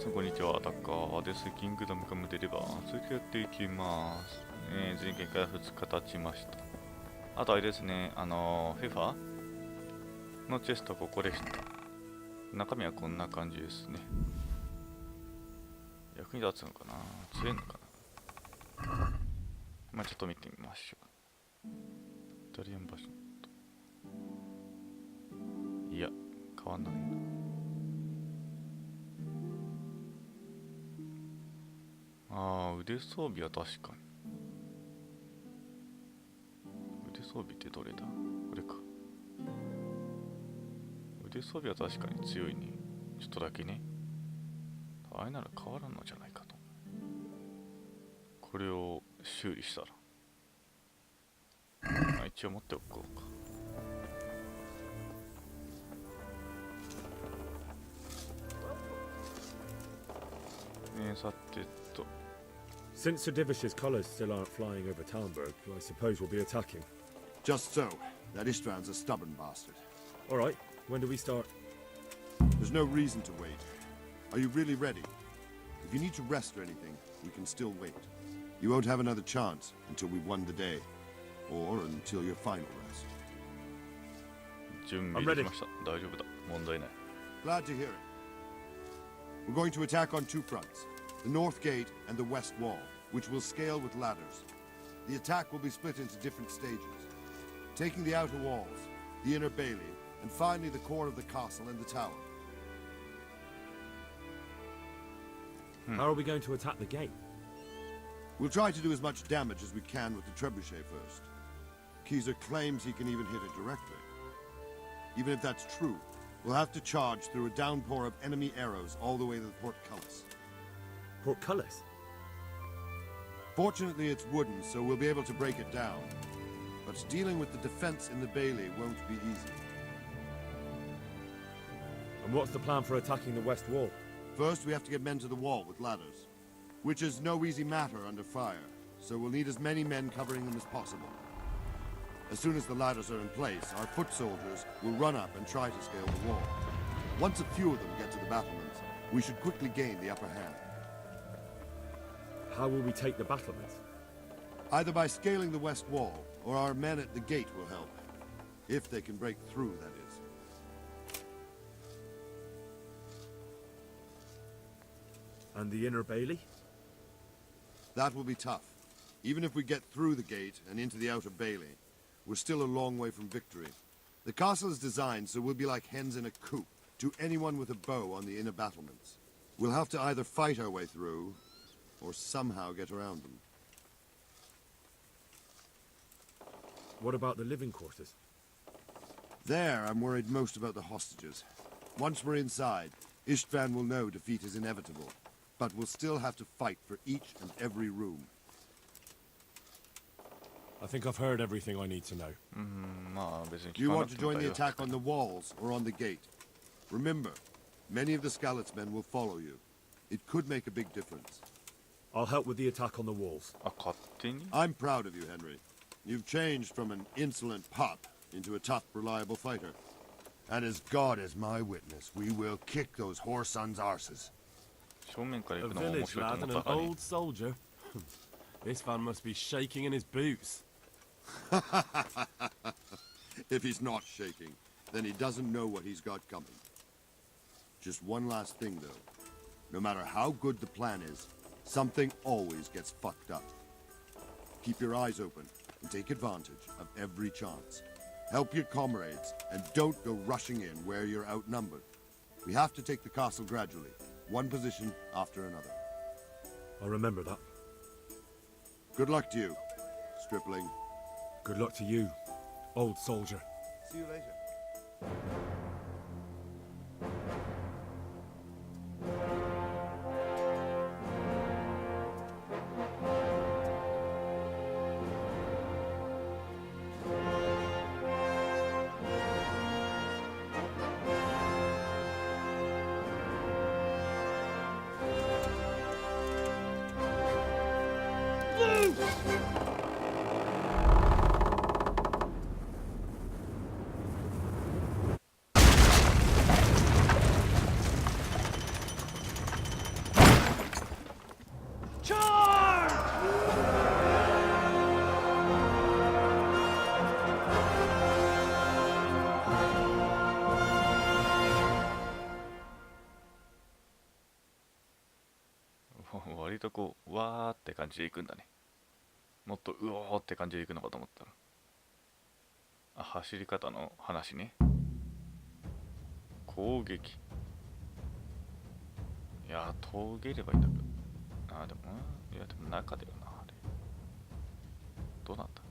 皆さんこんにちは、タカです。キングダムカムデリバー続きやっていきます。前回から2日経ちました。あとあれですね、フィファのチェストここでした。中身はこんな感じですね。役に立つのかな、強いのかな。まあちょっと見てみましょう。イタリアンバージョンと。いや、変わんないな。腕装備は確かに。腕装備ってどれだ？これか。腕装備は確かに強いね。ちょっとだけね。あれなら変わらんのじゃないかと。これを修理したら。まあ、一応持っておこうか。さてと。Since Sir Divish's colours still aren't flying over Talmberg, I suppose we'll be attacking. Just so. That Istvan's a stubborn bastard. All right, when do we start? There's no reason to wait. Are you really ready? If you need to rest or anything, we can still wait. You won't have another chance until we've won the day, or until your final rest. 準備できました。大丈夫だ。問題ない。Glad to hear it. We're going to attack on two fronts. The north gate and the west wall, which will scale with ladders. The attack will be split into different stages, taking the outer walls, the inner bailey, and finally the core of the castle and the tower. How are we going to attack the gate? We'll try to do as much damage as we can with the trebuchet first. Keezer claims he can even hit it directly. Even if that's true, we'll have to charge through a downpour of enemy arrows all the way to the portcullis. Portcullis? Fortunately, it's wooden, so we'll be able to break it down. But dealing with the defense in the bailey won't be easy. And what's the plan for attacking the west wall? First, we have to get men to the wall with ladders, which is no easy matter under fire, so we'll need as many men covering them as possible. As soon as the ladders are in place, our foot soldiers will run up and try to scale the wall. Once a few of them get to the battlements, we should quickly gain the upper hand. How will we take the battlements? Either by scaling the west wall, or our men at the gate will help. If they can break through, that is. And the inner bailey? That will be tough. Even if we get through the gate and into the outer bailey, we're still a long way from victory. The castle is designed so we'll be like hens in a coop to anyone with a bow on the inner battlements. We'll have to either fight our way through, or somehow get around them. What about the living quarters? There, I'm worried most about the hostages. Once we're inside, Istvan will know defeat is inevitable, but we'll still have to fight for each and every room. I think I've heard everything I need to know. Do you want to join the attack on the walls or on the gate? Remember, many of the Skalitz men will follow you. It could make a big difference. I'll help with the attack on the walls. I'm proud of you, Henry. You've changed from an insolent pup into a tough, reliable fighter. And as God is my witness, we will kick those whore sons' arses. A village lad and an old soldier. This man must be shaking in his boots. If he's not shaking, then he doesn't know what he's got coming. Just one last thing, though. No matter how good the plan is, something always gets fucked up. Keep your eyes open and take advantage of every chance. Help your comrades and don't go rushing in where you're outnumbered. We have to take the castle gradually, one position after another. I'll remember that. Good luck to you, stripling. Good luck to you, old soldier. See you later. 割とこうわーって感じでいくんだね。もっとうおーって感じでいくのかと思ったら、あ、走り方の話ね。攻撃、いやー峠ればいいんだけど、あーでもいやでも中だよな、あれどうなんだ。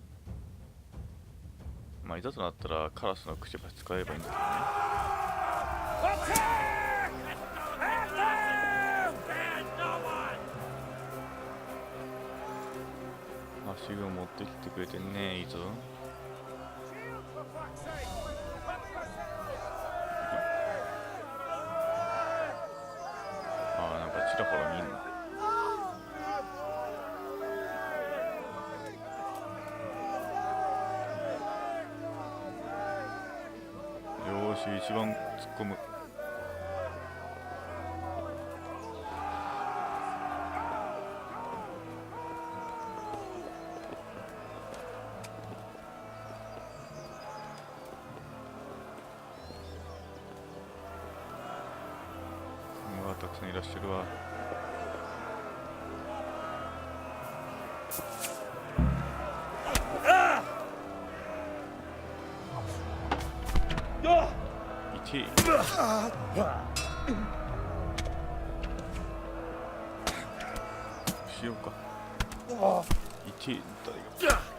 まあいざとなったらカラスのくちばし使えばいいんだけどね。足を持ってきてくれてんね、いいぞ。ああ、なんかちらほら見んな。よーし、一番突っ込む。たくさんいらっしゃるわ。痛い。しようか。痛い。誰が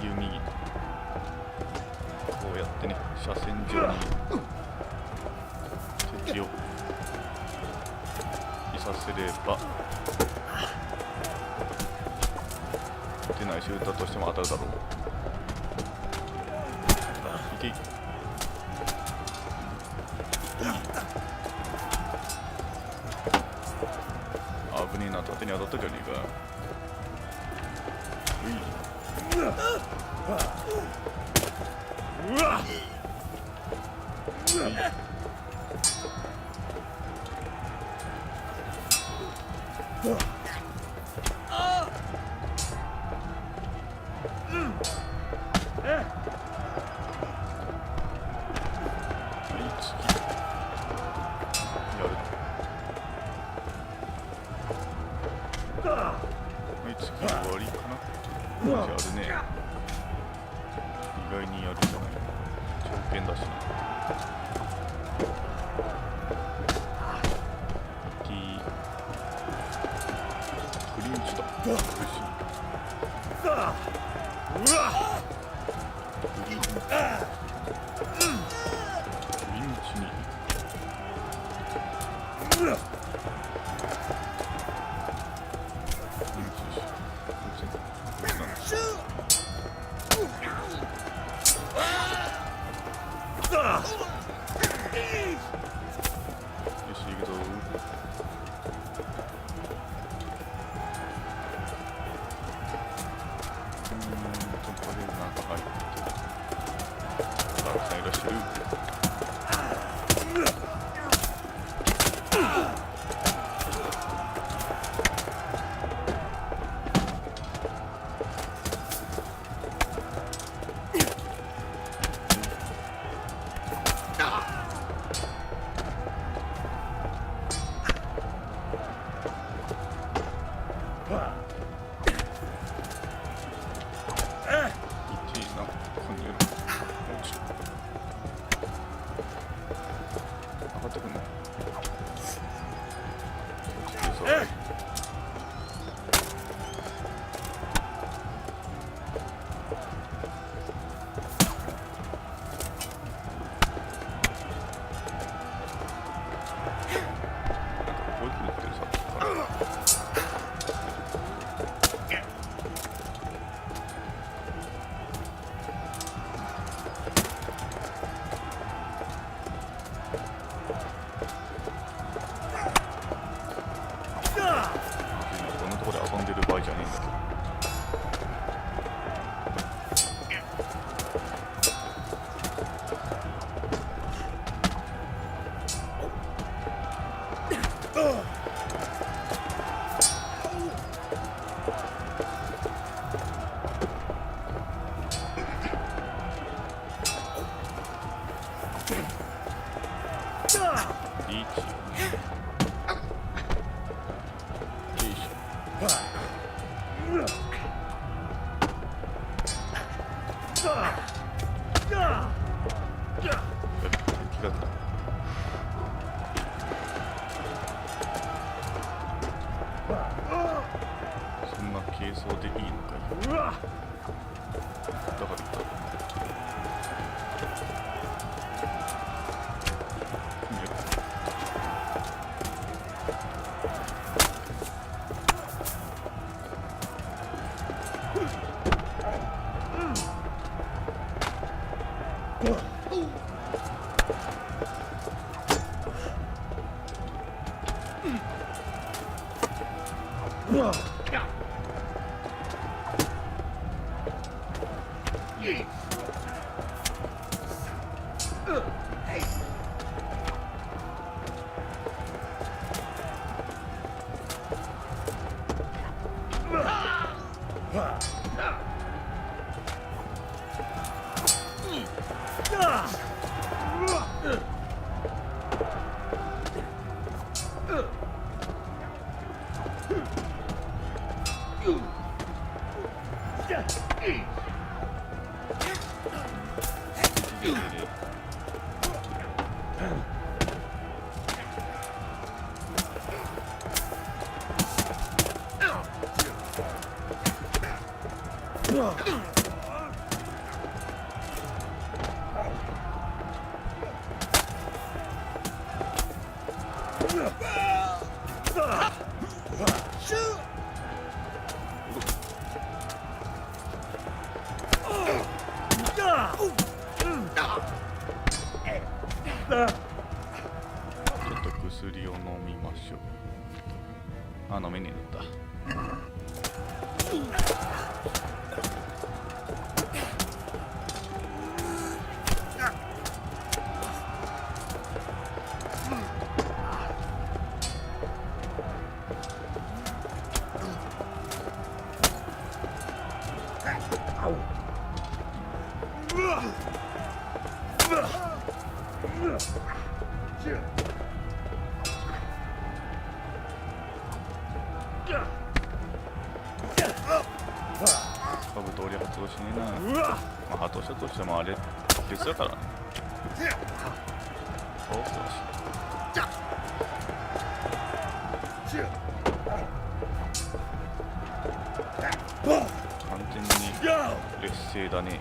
弓、こうやってね、車線上に敵をいさせれば、出ないし撃ったとしても当たるだろう。いけいけ。危ねえな、縦に当たったじゃねえか。うわっ、次終わりかな。あるね。意外にやるじゃない。条件だしな。クリンチだ。苦しい。クリンチに。そんな軽装でいいのかい。だから言ったら薬を飲みましょう。飲めねえんだ。カブ通り発動しねえな。まあ発動したとしてもあれ別だからね。倒すらしい。完全に劣勢だね。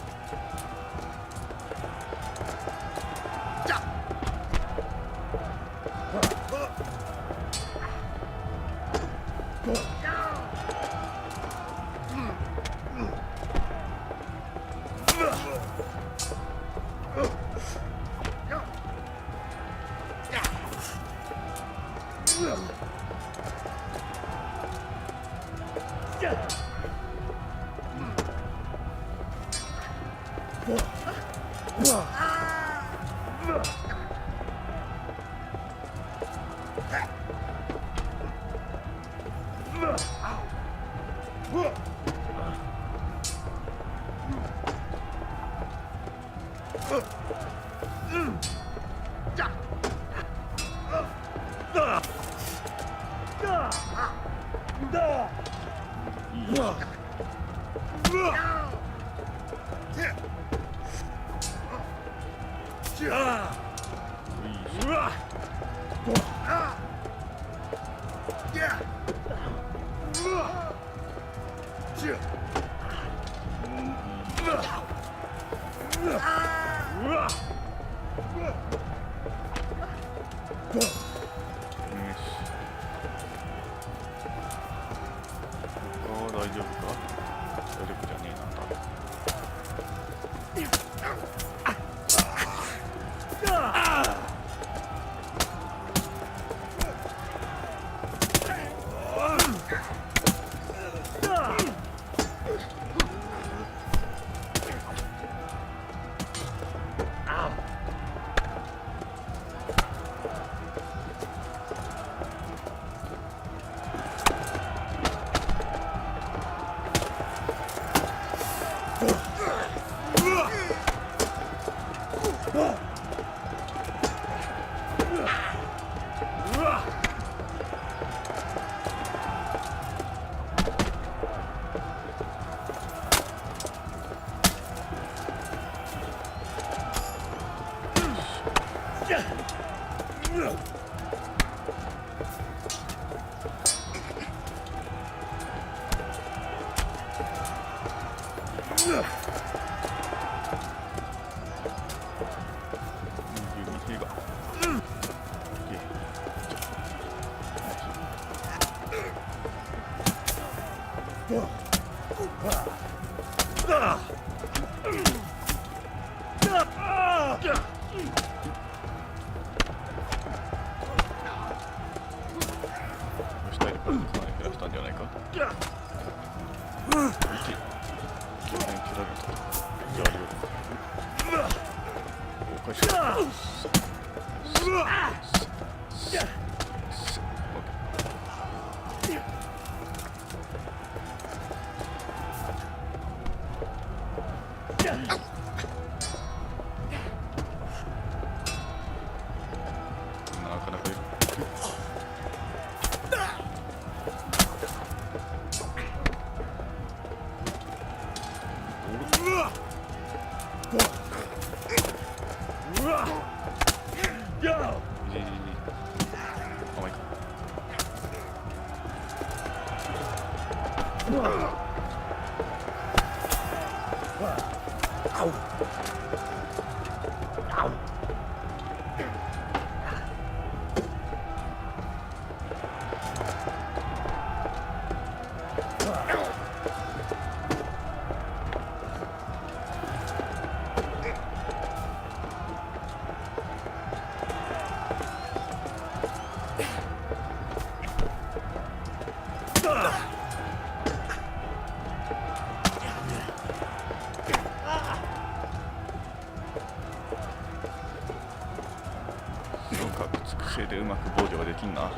でうまく防御ができんな。なんで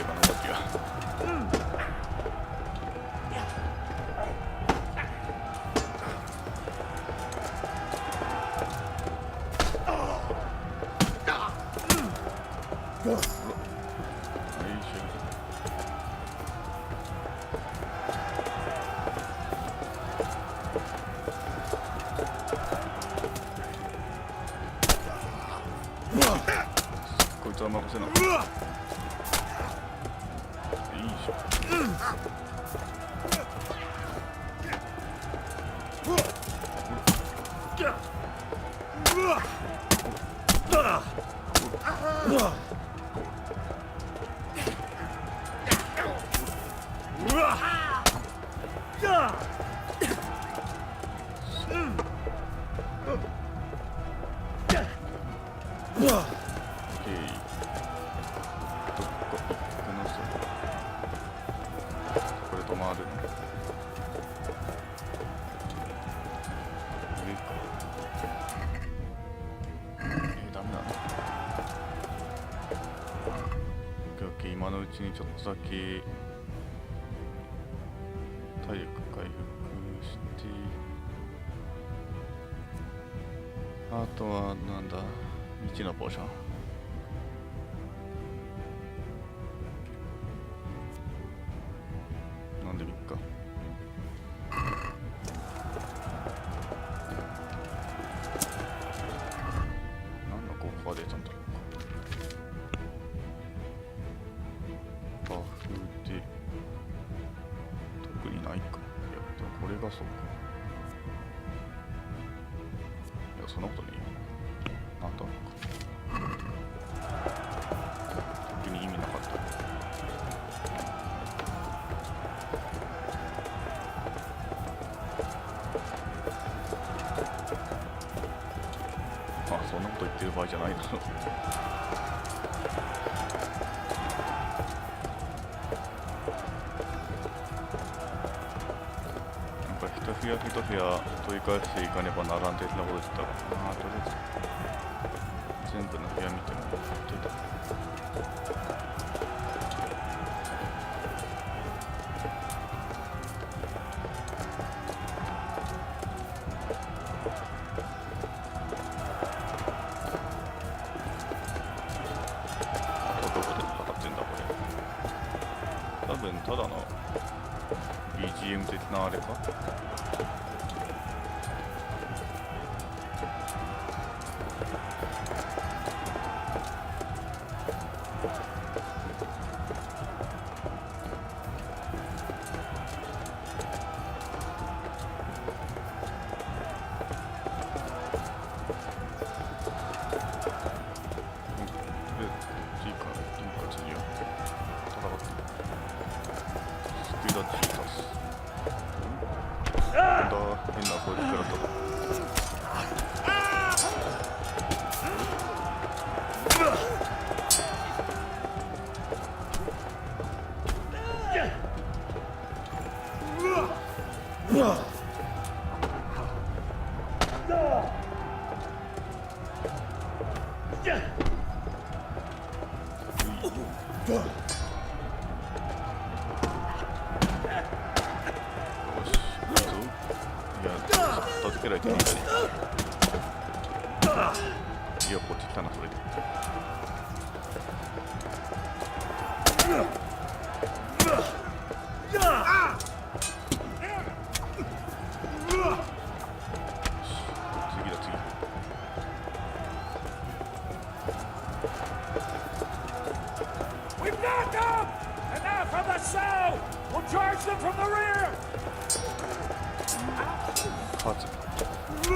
今の動きが。こいつは任せな。いいじゃこれ止まるの。ダメなの。オッケー今のうちにちょっとだけ体力回復して、あとはなんだ、未知のポーション。なんでみっか。何の効果が出たんだろうか。バフで特にないか。いや、でもこれがそうか。いや、そんなことねえよ。なんだろうか。特に意味なかった。あ、そんなこと言ってる場合じゃないだろう。なんか一部屋一部屋取り返していかねばならん的なこと言ってたからな。とりあえず全部の部屋見てもらってた。多分ただの BGM 的なあれか。ピードチータス。なんだ変な声で食らったぞ。いや、こっち来たな、それで。次だ、次。We've got them! And now from the south! We'll charge them from the rear! 勝つ。す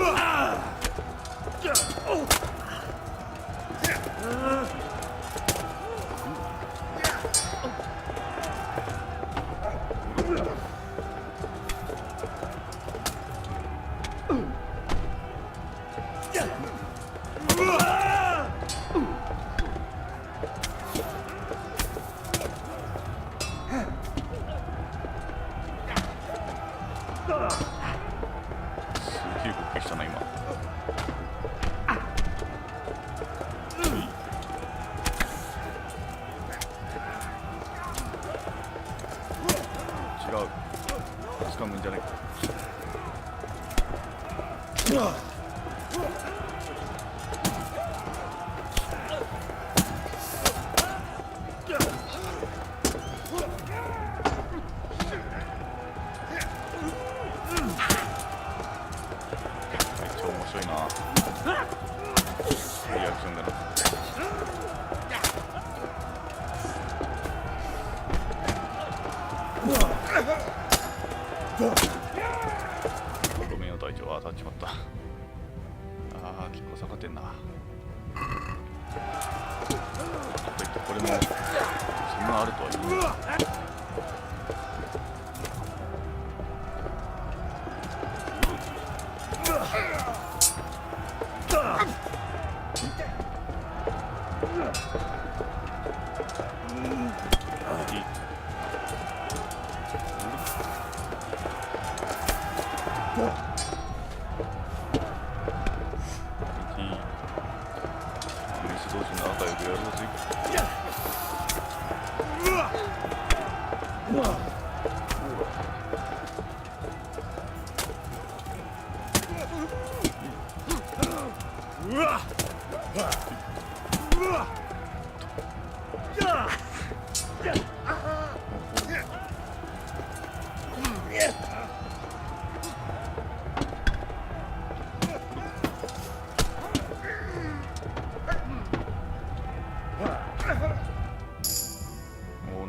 げえ動きしたな、今。違う。掴むんじゃないか。超面白いな。リアクションだな。路面の大地は当たっちまった。ああ、結構下がってんな。といってこれもそんなあるとは言う。同時に仲良くやろうぜ。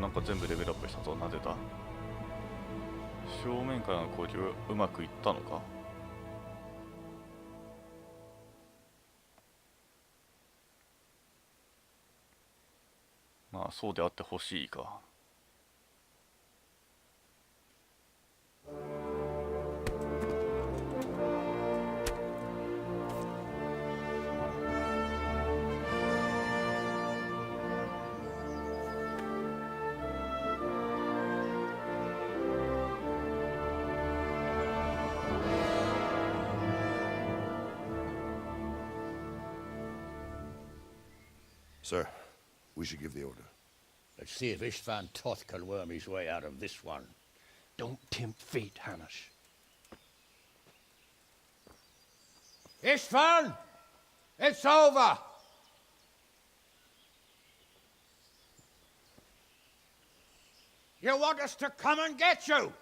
なんか全部レベルアップしたぞ。なぜだ。正面からの攻撃うまくいったのか。まあそうであってほしいか。Sir, we should give the order. Let's see if Istvan Toth can worm his way out of this one. Don't tempt fate, Hanish. Istvan! It's over! You want us to come and get you?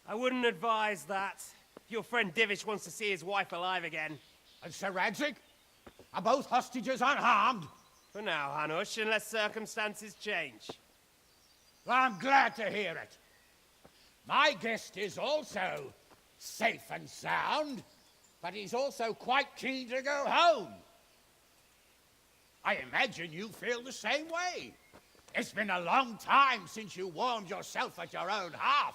I wouldn't advise that. Your friend Divish wants to see his wife alive again. And Sir Radzig? Are both hostages unharmed? For now, Hanush, unless circumstances change. I'm glad to hear it. My guest is also safe and sound, but he's also quite keen to go home. I imagine you feel the same way. It's been a long time since you warmed yourself at your own hearth.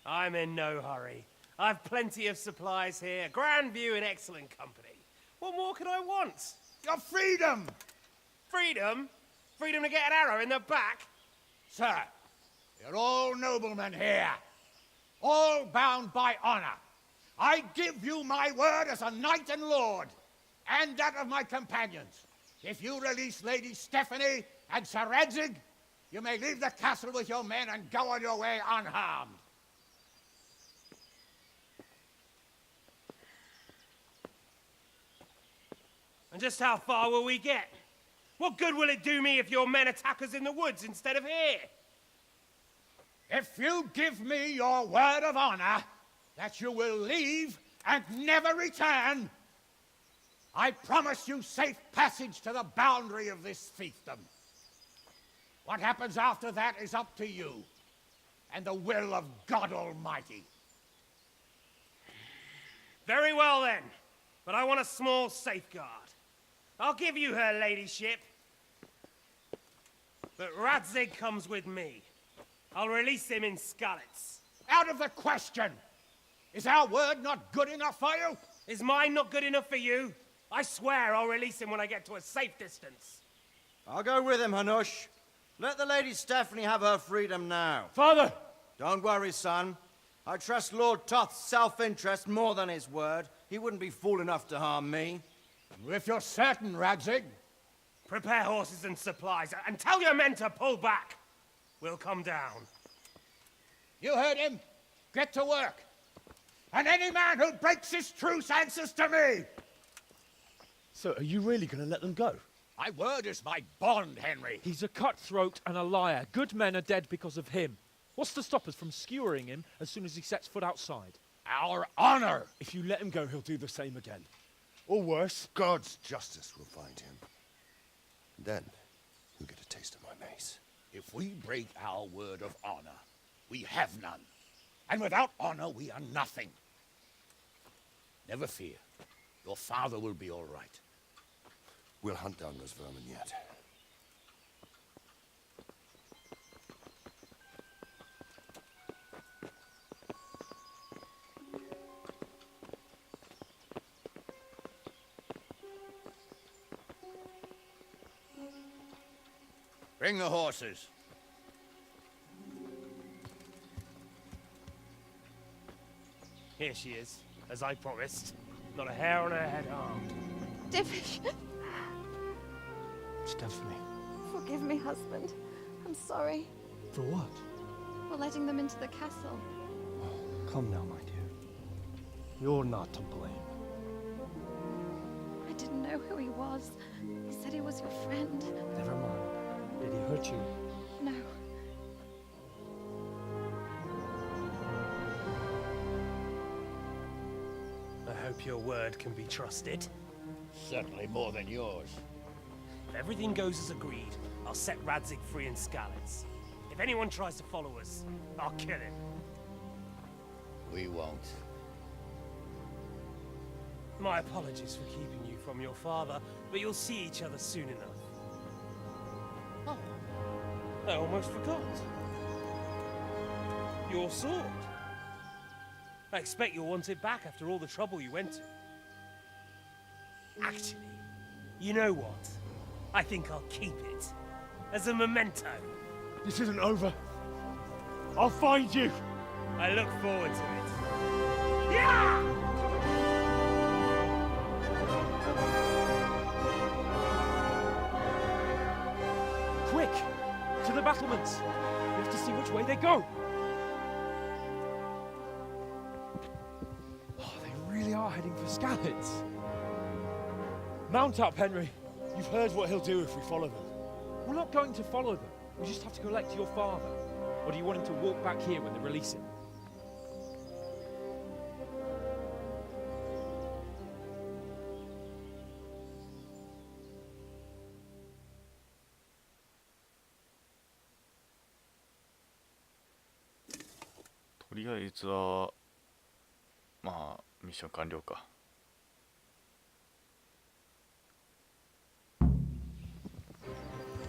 I'm in no hurry. I've plenty of supplies here, grand view and excellent company. What more could I want? Your freedom! Freedom? Freedom to get an arrow in the back? Sir, you're all noblemen here, all bound by honor. I give you my word as a knight and lord, and that of my companions. If you release Lady Stephanie and Sir Radzig, you may leave the castle with your men and go on your way unharmed. And just how far will we get? What good will it do me if your men attack us in the woods instead of here? If you give me your word of honor that you will leave and never return, I promise you safe passage to the boundary of this fiefdom. What happens after that is up to you and the will of God Almighty. Very well then, but I want a small safeguard. I'll give you her ladyship, but Radzig comes with me. I'll release him in Skalitz. Out of the question! Is our word not good enough for you? Is mine not good enough for you? I swear I'll release him when I get to a safe distance. I'll go with him, Hanush. Let the Lady Stephanie have her freedom now. Father! Don't worry, son. I trust Lord Toth's self-interest more than his word. He wouldn't be fool enough to harm me. If you're certain, Radzig. Prepare horses and supplies, and tell your men to pull back. We'll come down. You heard him. Get to work. And any man who breaks this truce answers to me. So, are you really going to let them go? My word is my bond, Henry. He's a cutthroat and a liar. Good men are dead because of him. What's to stop us from skewering him as soon as he sets foot outside? Our honor. If you let him go, he'll do the same again. Or worse. God's justice will find him. Then, you'll get a taste of my mace. If we break our word of honor, we have none. And without honor, we are nothing. Never fear. Your father will be all right. We'll hunt down those vermin yet. Bring the horses. Here she is, as I promised. Not a hair on her head harmed. Divish, Stephanie. forgive me, husband. I'm sorry For what? for letting them into the castle. Come now, my dear. You're not to blame. I didn't know who he was. He said he was your friend. Never mind. Did he hurt you? No. I hope your word can be trusted. Certainly more than yours. If everything goes as agreed, I'll set Radzig free in Skalitz. If anyone tries to follow us, I'll kill him. We won't. My apologies for keeping you from your father, but you'll see each other soon enough. Oh, I almost forgot. Your sword. I expect you'll want it back after all the trouble you went to. Actually, you know what? I think I'll keep it. As a memento. This isn't over. I'll find you. I look forward to it. Yeah! Quick! To the battlements! We have to see which way they go! Oh, they really are heading for Skalitz. Mount up, Henry. You've heard what he'll do if we follow them. We're not going to follow them. We just have to collect your father. Or do you want him to walk back here when they release him?とりあえずはまあミッション完了か。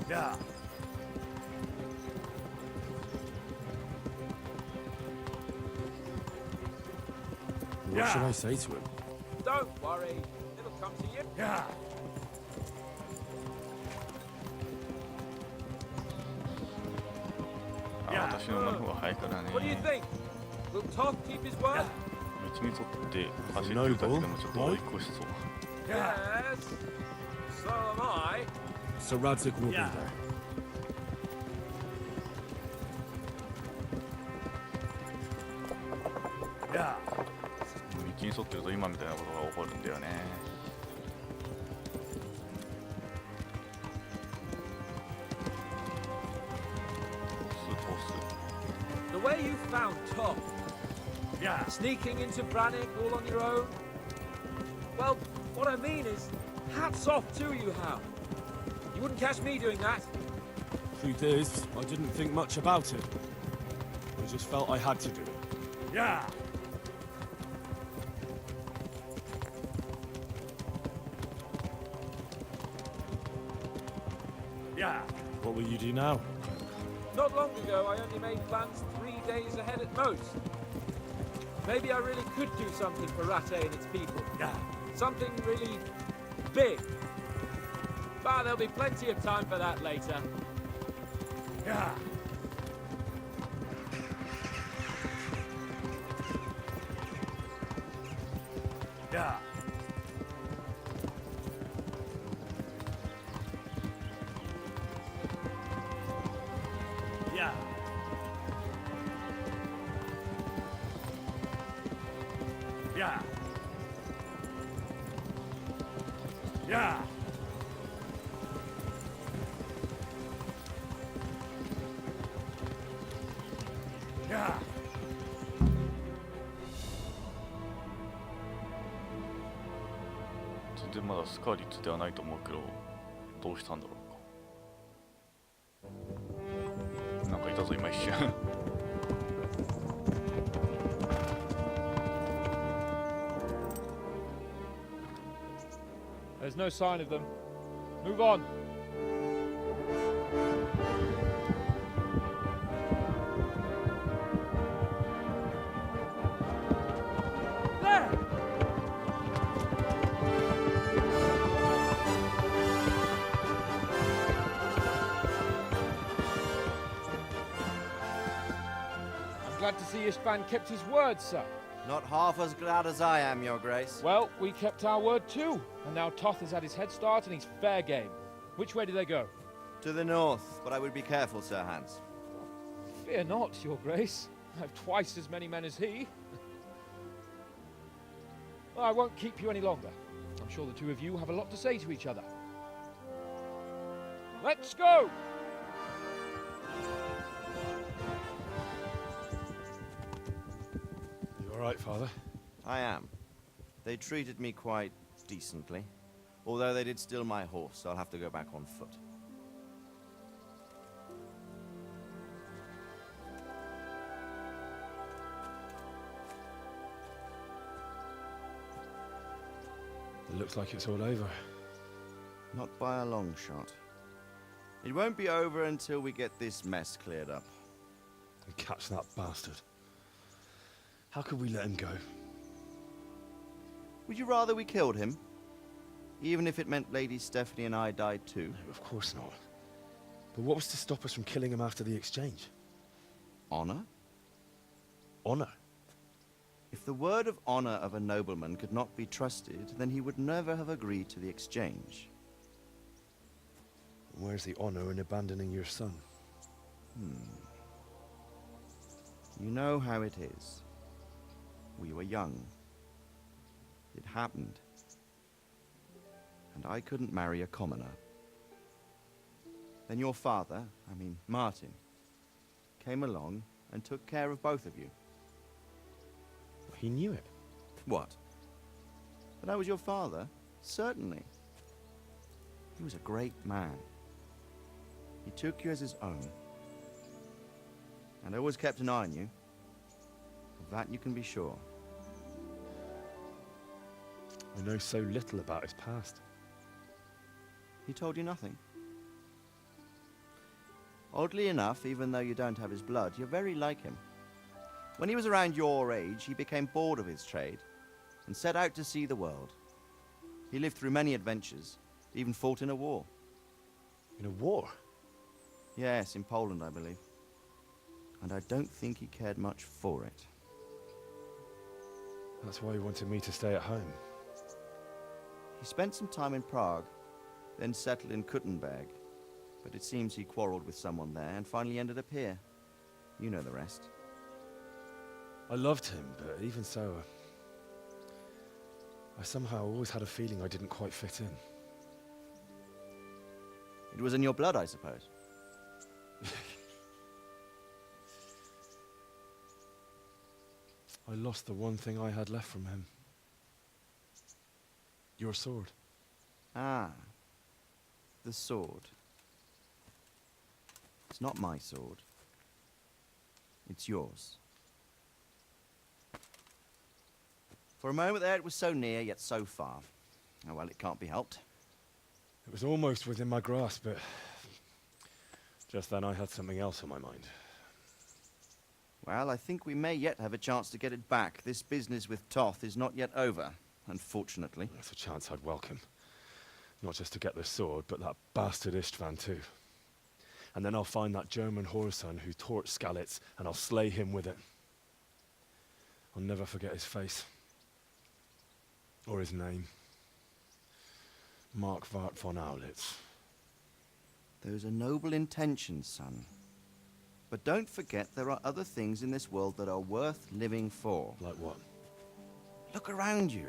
Yeah. What should I say to him? Don't worry. It'll come to you. Yeah. 私の馬の方が速いからね。 What do you think? Will Toth keep his word? 道に沿って走ってるだけでもちょっと追い越しそう。 Yes. So am I. So Radzik will be there. 道に沿ってると今みたいなことが起こるんだよね。The way you found Toth. Yeah. Sneaking into Brannick all on your own. Well, what I mean is, hats off to you, Hal. You wouldn't catch me doing that. Truth is, I didn't think much about it. I just felt I had to do it. Yeah. Yeah. What will you do now? Not long ago, I only made plans 3 days ahead at most. Maybe I really could do something for Rattay and its people. Yeah. Something really big. But there'll be plenty of time for that later. Yeah. Yeah. Yeah. Yeah. Yeah. Yeah. 全然まだスカー率ではないと思うけど、どうしたんだろうか。なんかいたぞ今一瞬。There's no sign of them. Move on. There! I'm glad to see Ishban kept his word, sir. Not half as glad as I am, Your Grace. Well, we kept our word too. And now Toth has had his head start and he's fair game. Which way do they go? To the north, but I would be careful, Sir Hans. Fear not, Your Grace. I've twice as many men as he. Well, I won't keep you any longer. I'm sure the two of you have a lot to say to each other. Let's go! You all right, Father? I am. They treated me quite decently. Although they did steal my horse, so I'll have to go back on foot. It looks like it's all over. Not by a long shot. It won't be over until we get this mess cleared up. And catch that bastard. How could we let him go? Would you rather we killed him? Even if it meant Lady Stephanie and I died too? No, of course not. But what was to stop us from killing him after the exchange? Honor? Honor? If the word of honor of a nobleman could not be trusted, then he would never have agreed to the exchange. Where's the honor in abandoning your son? You know how it is. We were young. It happened. And I couldn't marry a commoner. Then your father, Martin, came along and took care of both of you. He knew it. What? That I was your father? Certainly. He was a great man. He took you as his own. And always kept an eye on you. Of that you can be sure. I know so little about his past. He told you nothing? Oddly enough, even though you don't have his blood, you're very like him. When he was around your age, he became bored of his trade and set out to see the world. He lived through many adventures, even fought in a war. In a war? Yes, in Poland, I believe. And I don't think he cared much for it. That's why he wanted me to stay at home. He spent some time in Prague, then settled in Kuttenberg. But it seems he quarreled with someone there and finally ended up here. You know the rest. I loved him, but even so, I somehow always had a feeling I didn't quite fit in. It was in your blood, I suppose. I lost the one thing I had left from him. Your sword. Ah. The sword. It's not my sword. It's yours. For a moment there, it was so near, yet so far. Oh, well, it can't be helped. It was almost within my grasp, but just then I had something else on my mind. Well, I think we may yet have a chance to get it back. This business with Toth is not yet over, unfortunately. That's a chance I'd welcome. Not just to get the sword, but that bastard Istvan too. And then I'll find that German whoreson who torched Skalitz, and I'll slay him with it. I'll never forget his face. Or his name. Mark Vart von Aulitz. Those are noble intentions, son. But don't forget there are other things in this world that are worth living for. Like what? Look around you.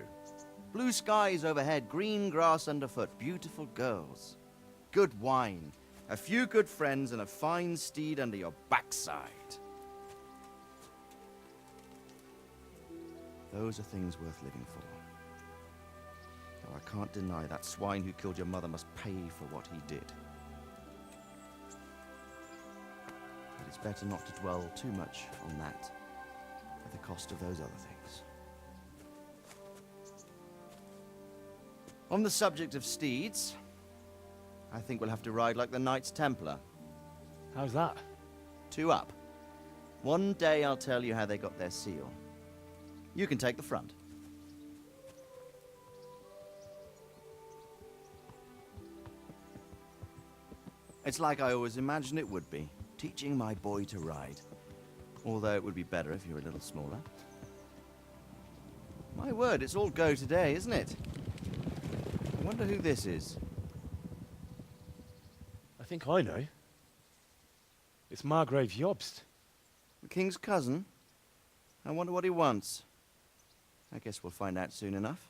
Blue skies overhead, green grass underfoot, beautiful girls. Good wine, a few good friends, and a fine steed under your backside. Those are things worth living for. Though I can't deny that swine who killed your mother must pay for what he did. But it's better not to dwell too much on that at the cost of those other things. On the subject of steeds, I think we'll have to ride like the Knights Templar. How's that? 2 up. One day I'll tell you how they got their seal. You can take the front. It's like I always imagined it would be, teaching my boy to ride. Although it would be better if you were a little smaller. My word, it's all go today, isn't it? I wonder who this is. I think I know. It's Margrave Jobst. The king's cousin? I wonder what he wants. I guess we'll find out soon enough.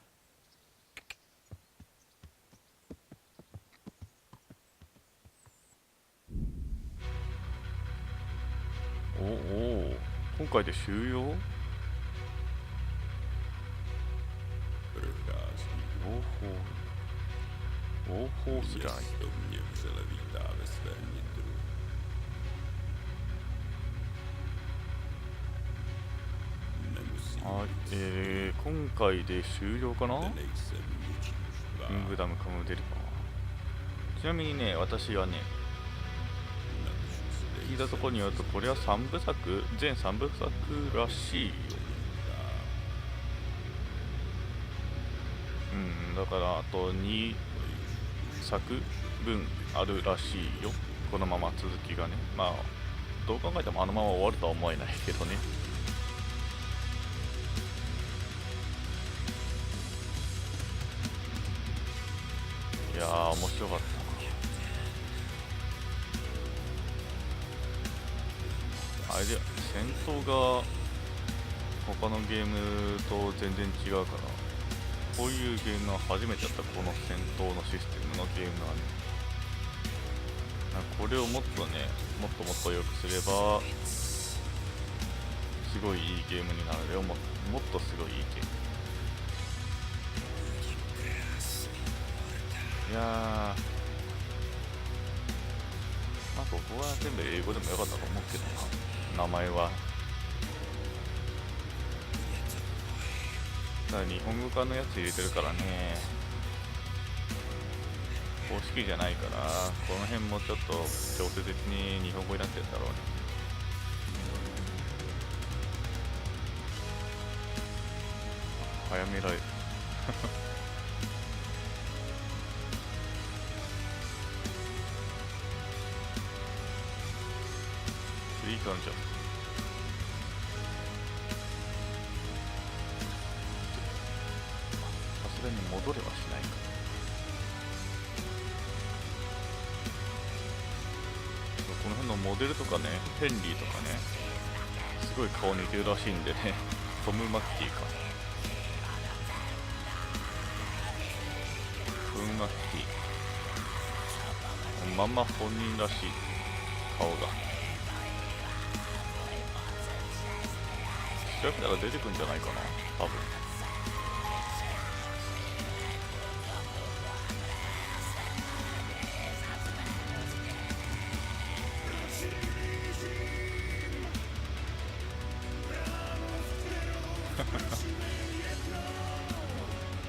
おお、今回で終了？オーホースライ。はい、今回で終了かな？キングダムカムデリバー。ちなみにね、私はね、聞いたところによると、これは3部作、全3部作らしいよ。だからあと2作分あるらしいよ。このまま続きがね。まあ、どう考えてもあのまま終わるとは思えないけどね。いやー、面白かった。あれで戦闘が他のゲームと全然違うから、こういうゲームは初めてだった。この戦闘のシステムのゲームはね、これをもっとね、もっと良くすればすごいいいゲームになるよ。もっとすごいいいゲーム。いやー、まあここは全部英語でもよかったと思うけどな、名前は。ただ日本語化のやつ入れてるからね、公式じゃないから、この辺もちょっと強制的に日本語になってるんだろうね。早められるいい感じじゃん。さすがに戻れはしないか。この辺のモデルとかね、ヘンリーとかね、すごい顔似てるらしいんでね、トム・マッキーか。トム・マッキー。まんま本人らしい顔が。調べたら出てくんじゃないかな、多分。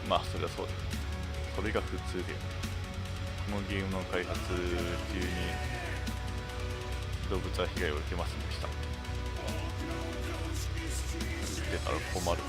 まあそれはそうだ。それが普通で、このゲームの開発中に動物は被害を受けませんでした。出たら困る。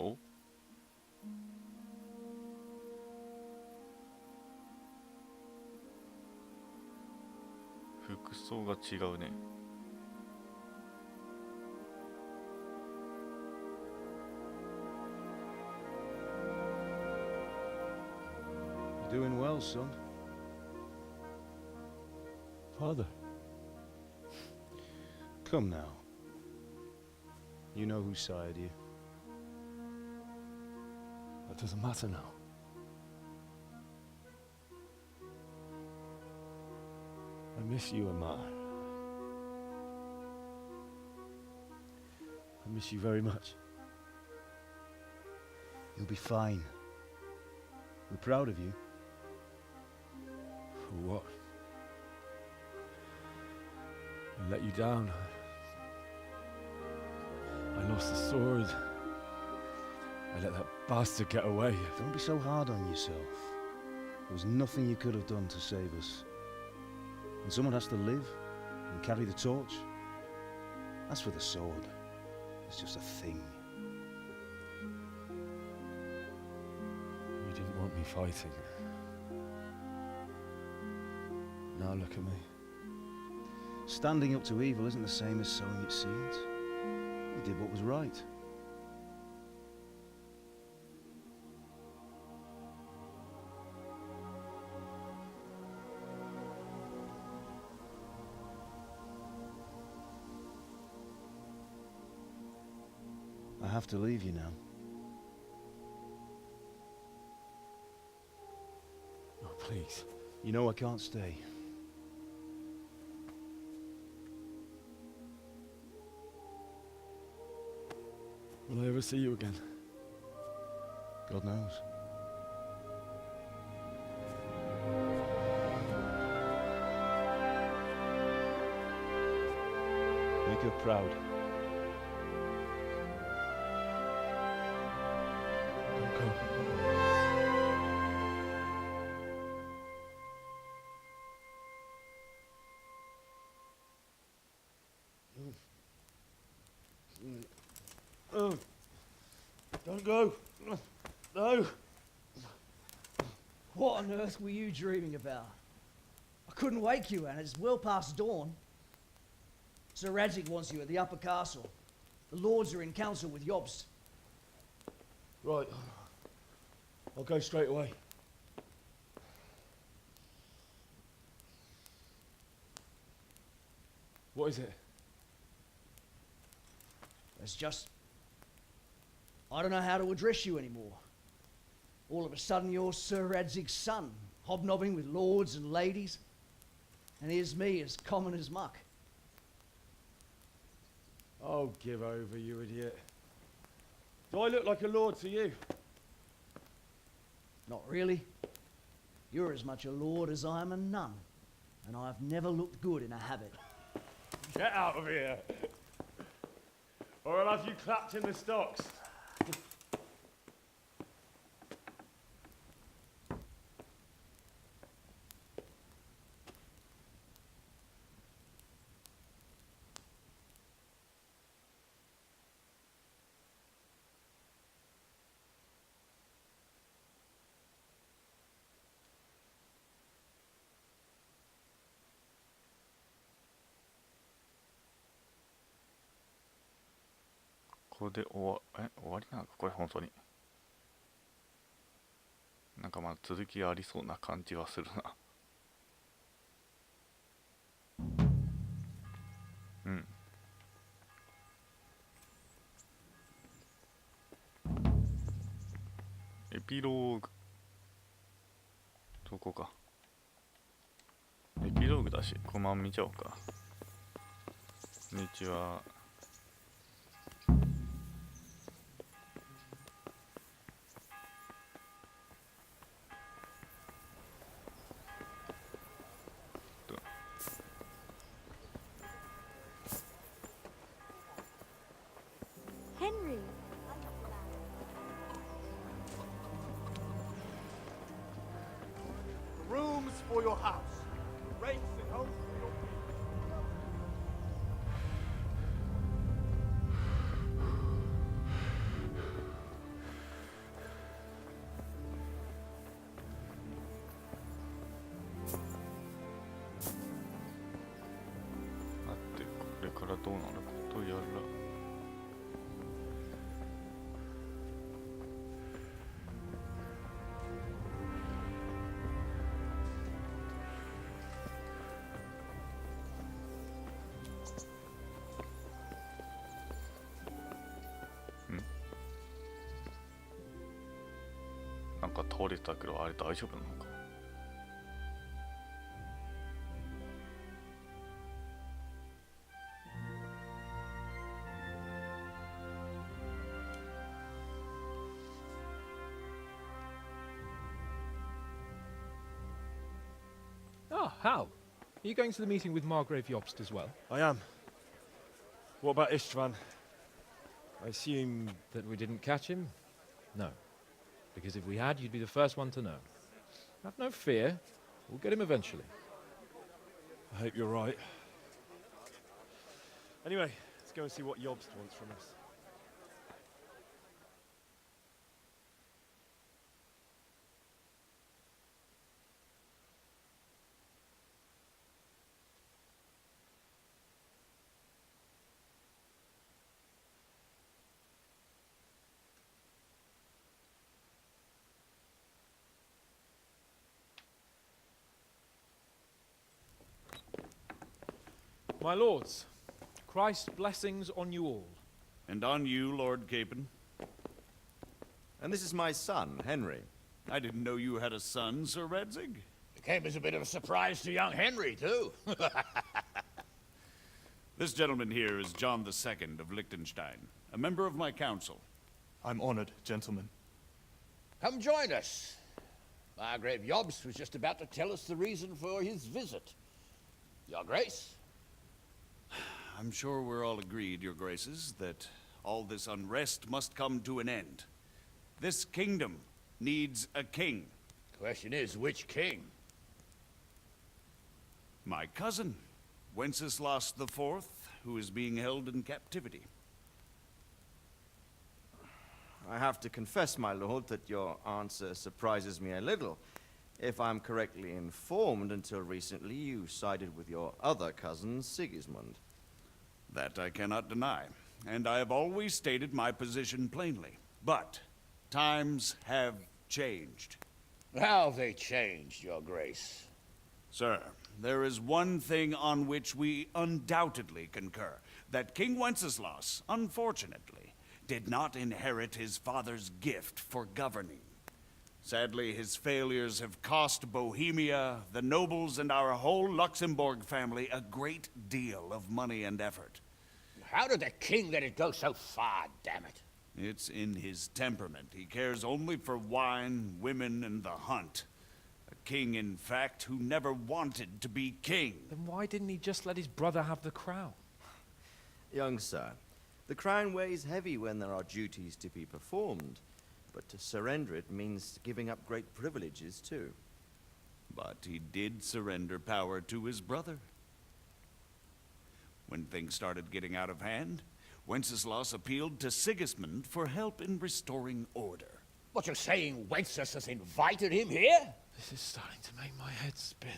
お服装が違うね。You're doing well, son. Father. Come now. You know who sired you. That doesn't matter now. I miss you, Emma. I miss you very much. You'll be fine. We're proud of you. For what? I let you down. I lost the sword. I let that bastard get away. Don't be so hard on yourself. There was nothing you could have done to save us. And someone has to live and carry the torch. As for the sword, it's just a thing. You didn't want me fighting. Now look at me. Standing up to evil isn't the same as sowing its seeds. You did what was right. I have to leave you now. Oh, please. You know I can't stay. Will I ever see you again? God knows. Make her proud. Don't go. Don't go. No. What on earth were you dreaming about? I couldn't wake you, and it's well past dawn. Sir Radzik wants you at the upper castle. The lords are in council with Jobst. Right. I'll go straight away. What is it? It's just... I don't know how to address you anymore. All of a sudden you're Sir Radzig's son, hobnobbing with lords and ladies. And here's me, as common as muck. Oh, give over, you idiot. Do I look like a lord to you? Not really. You're as much a lord as I am a nun, and I've never looked good in a habit. Get out of here! Or I'll have you clapped in the stocks.ここで終わりなのかこれ本当に。なんかまだ続きありそうな感じはするな。うん。エピローグ。どこか。エピローグだし、コマン見ちゃおうか。こんにちは。Henry. Rooms for your house. Rates and homes for your people. 待って、これからどうなることやら。なんか倒れてたけど、あれ大丈夫なのか。Ah, how? Are you going to the meeting with Margrave Jobst as well? I am. What about Istvan? I assume... That we didn't catch him? No. Because if we had, you'd be the first one to know. Have no fear. We'll get him eventually. I hope you're right. Anyway, let's go and see what Jobst wants from us. My lords, Christ's blessings on you all. And on you, Lord Capon. And this is my son, Henry. I didn't know you had a son, Sir Redzig. It came as a bit of a surprise to young Henry, too. This gentleman here is John II of Liechtenstein, a member of my council. I'm honored, gentlemen. Come join us. Margrave Jobst was just about to tell us the reason for his visit. Your Grace? I'm sure we're all agreed, Your Graces, that all this unrest must come to an end. This kingdom needs a king. Question is, which king? My cousin, Wenceslas IV, who is being held in captivity. I have to confess, my lord, that your answer surprises me a little. If I'm correctly informed, until recently you sided with your other cousin, Sigismund. That I cannot deny, and I have always stated my position plainly. But times have changed. How have they changed, Your Grace? Sir, there is one thing on which we undoubtedly concur. That King Wenceslas, unfortunately, did not inherit his father's gift for governing. Sadly, his failures have cost Bohemia, the nobles, and our whole Luxembourg family a great deal of money and effort. How did the king let it go so far, damn it? It's in his temperament. He cares only for wine, women, and the hunt. A king, in fact, who never wanted to be king. Then why didn't he just let his brother have the crown? Young sir, the crown weighs heavy when there are duties to be performed, but to surrender it means giving up great privileges too. But he did surrender power to his brother. When things started getting out of hand, Wenceslas appealed to Sigismund for help in restoring order. What, you're saying Wenceslas invited him here? This is starting to make my head spin.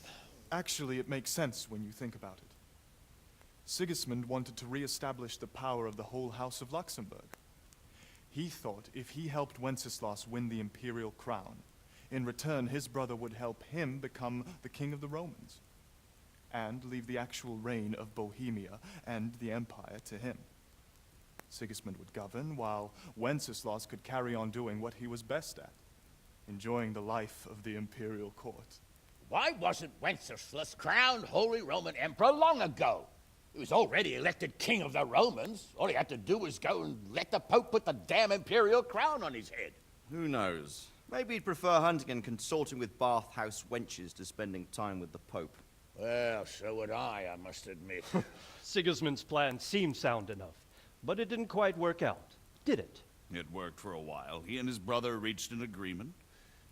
Actually, it makes sense when you think about it. Sigismund wanted to re-establish the power of the whole House of Luxembourg. He thought if he helped Wenceslas win the imperial crown, in return his brother would help him become the king of the Romans, and leave the actual reign of Bohemia and the empire to him. Sigismund would govern, while Wenceslas could carry on doing what he was best at, enjoying the life of the imperial court. Why wasn't Wenceslas crowned Holy Roman Emperor long ago? He was already elected king of the Romans. All he had to do was go and let the Pope put the damn imperial crown on his head. Who knows? Maybe he'd prefer hunting and consorting with bathhouse wenches to spending time with the Pope. Well, so would I must admit. Sigismund's plan seemed sound enough, but it didn't quite work out, did it? It worked for a while. He and his brother reached an agreement.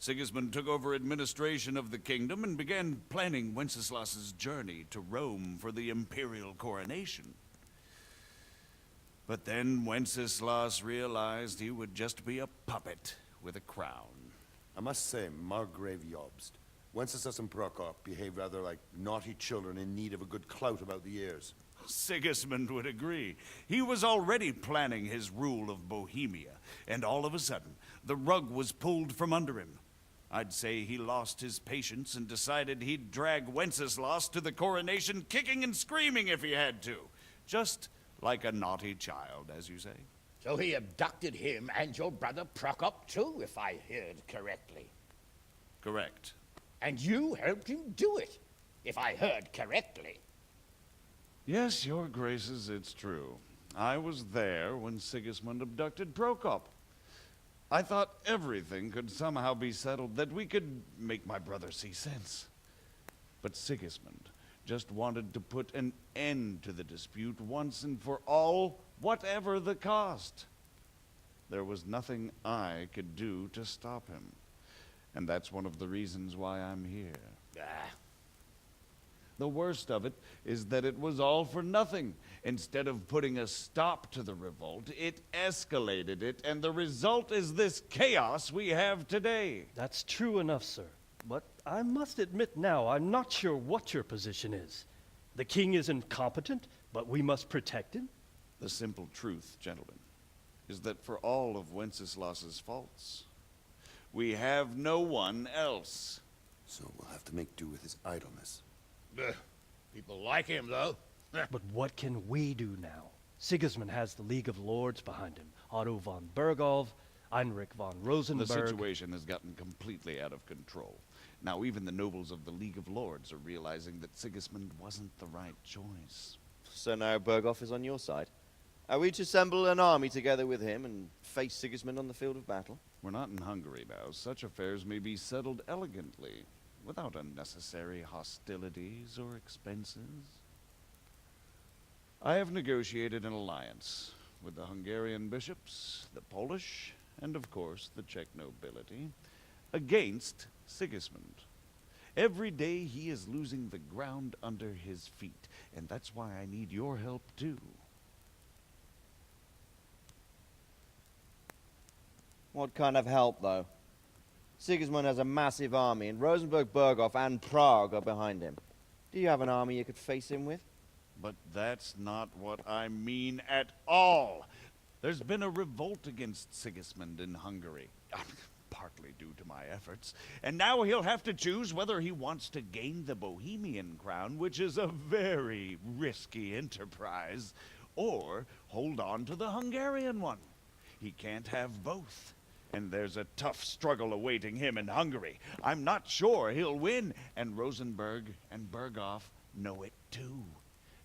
Sigismund took over administration of the kingdom and began planning Wenceslas's journey to Rome for the imperial coronation. But then Wenceslas realized he would just be a puppet with a crown. I must say, Margrave Jobst, Wenceslas and Prokop behave rather like naughty children in need of a good clout about the ears. Sigismund would agree. He was already planning his rule of Bohemia, and all of a sudden, the rug was pulled from under him. I'd say he lost his patience and decided he'd drag Wenceslas to the coronation kicking and screaming if he had to. Just like a naughty child, as you say. So he abducted him and your brother Prokop too, if I heard correctly. Correct. And you helped him do it, if I heard correctly. Yes, your graces, it's true. I was there when Sigismund abducted Prokop. I thought everything could somehow be settled, that we could make my brother see sense. But Sigismund just wanted to put an end to the dispute once and for all, whatever the cost. There was nothing I could do to stop him. And that's one of the reasons why I'm here. The worst of it is that it was all for nothing. Instead of putting a stop to the revolt, it escalated it, and the result is this chaos we have today. That's true enough, sir. But I must admit now, I'm not sure what your position is. The king is incompetent, but we must protect him? The simple truth, gentlemen, is that for all of Wenceslas's faults, we have no one else. So we'll have to make do with his idleness. People like him, though. But what can we do now? Sigismund has the League of Lords behind him. Otto von Bergholf, Heinrich von Rosenberg. The situation has gotten completely out of control. Now even the nobles of the League of Lords are realizing that Sigismund wasn't the right choice. So now Berghof is on your side? Are we to assemble an army together with him and face Sigismund on the field of battle? We're not in Hungary now. Such affairs may be settled elegantly, without unnecessary hostilities or expenses. I have negotiated an alliance with the Hungarian bishops, the Polish, and of course the Czech nobility, against Sigismund. Every day he is losing the ground under his feet, and that's why I need your help too. What kind of help, though? Sigismund has a massive army, and Rosenberg, Berghof, and Prague are behind him. Do you have an army you could face him with? But that's not what I mean at all. There's been a revolt against Sigismund in Hungary, partly due to my efforts, and now he'll have to choose whether he wants to gain the Bohemian crown, which is a very risky enterprise, or hold on to the Hungarian one. He can't have both. And there's a tough struggle awaiting him in Hungary. I'm not sure he'll win, and Rosenberg and Berghof know it too.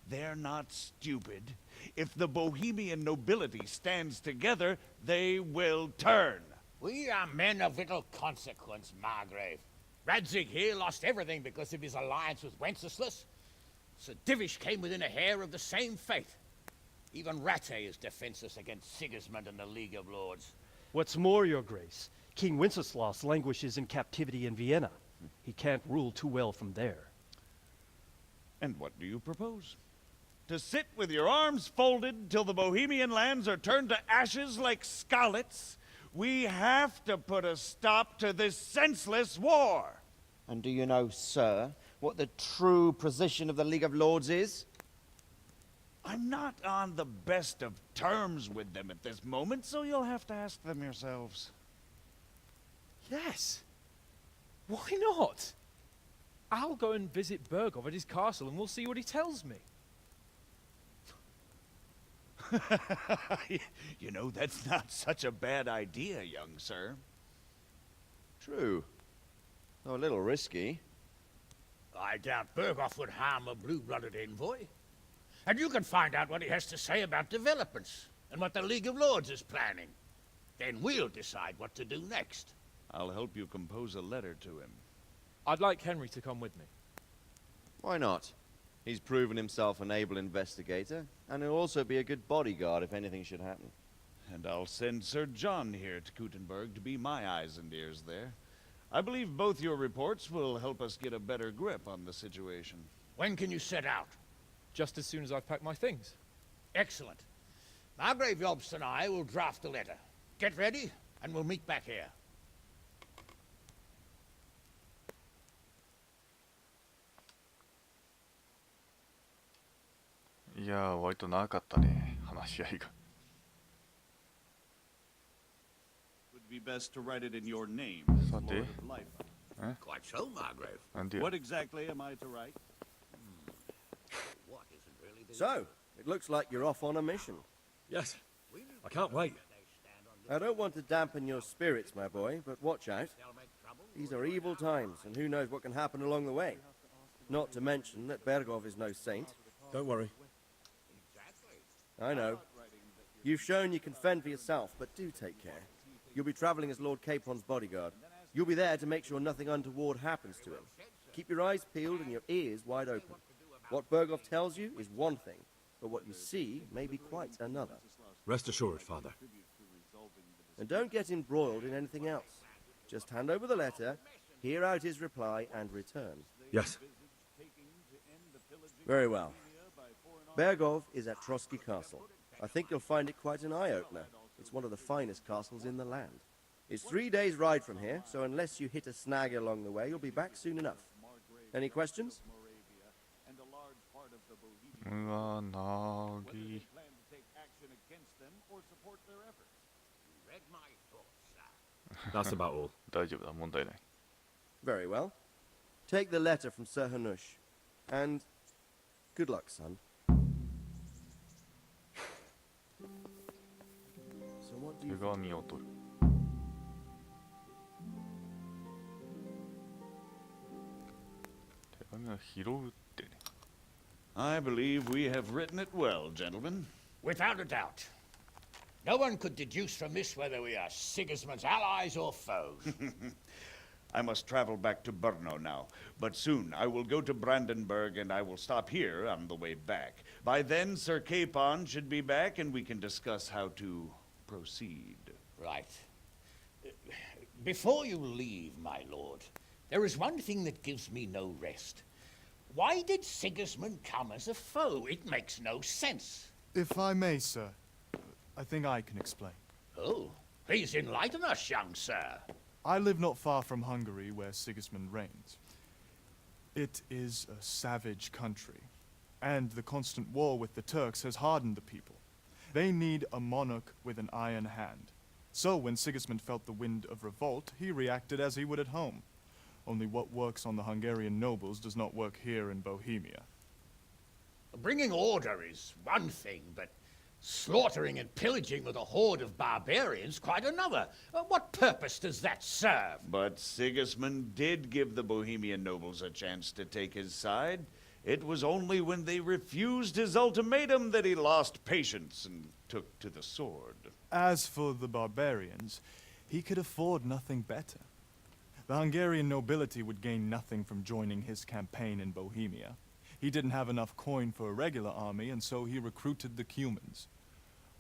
They're not stupid. If the Bohemian nobility stands together, they will turn. We are men of little consequence, Margrave. Radzig here lost everything because of his alliance with Wenceslas. Sir Divish came within a hair of the same fate. Even Rattay is defenseless against Sigismund and the League of Lords. What's more, Your Grace, King Wenceslas languishes in captivity in Vienna. He can't rule too well from there. And what do you propose? To sit with your arms folded till the Bohemian lands are turned to ashes like scarlets? We have to put a stop to this senseless war. And do you know, sir, what the true position of the League of Lords is? I'm not on the best of terms with them at this moment, so you'll have to ask them yourselves. Yes. Why not? I'll go and visit Bergov at his castle and we'll see what he tells me. You know, that's not such a bad idea, young sir. True. Though a little risky. I doubt Bergov would harm a blue-blooded envoy. And you can find out what he has to say about developments and what the League of Lords is planning. Then we'll decide what to do next. I'll help you compose a letter to him. I'd like Henry to come with me. Why not? He's proven himself an able investigator, and he'll also be a good bodyguard if anything should happen. And I'll send Sir John here to Kuttenberg to be my eyes and ears there. I believe both your reports will help us get a better grip on the situation. When can you set out? Just as soon as I've packed my things. Excellent. Margrave Jobst and I will draft a letter. Get ready, and we'll meet back here. いやー、割と長かったね、話し合いが。Would be best to write it in your name. さて、 Quite so, Margrave. なんでよ。 What exactly am I to write? What isn't really the... So, it looks like you're off on a mission. Yes. I can't wait. I don't want to dampen your spirits, my boy, but watch out. These are evil times, and who knows what can happen along the way. Not to mention that Bergov is no saint. Don't worry. I know. You've shown you can fend for yourself, but do take care. You'll be traveling as Lord Capon's bodyguard. You'll be there to make sure nothing untoward happens to him. Keep your eyes peeled and your ears wide open. What Bergov tells you is one thing, but what you see may be quite another. Rest assured, Father. And don't get embroiled in anything else. Just hand over the letter, hear out his reply, and return. Yes. Very well. Bergov is at Trotsky Castle. I think you'll find it quite an eye-opener. It's one of the finest castles in the land. It's 3 days' ride from here, so unless you hit a snag along the way, you'll be back soon enough. Any questions? うわ、なぎ。 That's about all. 大丈夫だ、問題ない。 Very well. Take the letter from Sir Hanush. And good luck, son. So what do you 手紙を取る。手紙を拾うってね。 I believe we have written it well, gentlemen. Without a doubt. No one could deduce from this whether we are Sigismund's allies or foes. I must travel back to Brno now, but soon I will go to Brandenburg and I will stop here on the way back. By then, Sir Capon should be back and we can discuss how to proceed. Right. Before you leave, my lord, there is one thing that gives me no rest. Why did Sigismund come as a foe? It makes no sense. If I may, sir, I think I can explain. Oh, please enlighten us, young sir. I live not far from Hungary, where Sigismund reigns. It is a savage country, and the constant war with the Turks has hardened the people. They need a monarch with an iron hand. So when Sigismund felt the wind of revolt, he reacted as he would at home. Only what works on the Hungarian nobles does not work here in Bohemia. Bringing order is one thing, but slaughtering and pillaging with a horde of barbarians quite another. What purpose does that serve? But Sigismund did give the Bohemian nobles a chance to take his side, It was only when they refused his ultimatum that he lost patience and took to the sword. As for the barbarians, he could afford nothing better. The Hungarian nobility would gain nothing from joining his campaign in Bohemia. He didn't have enough coin for a regular army, and so he recruited the Cumans.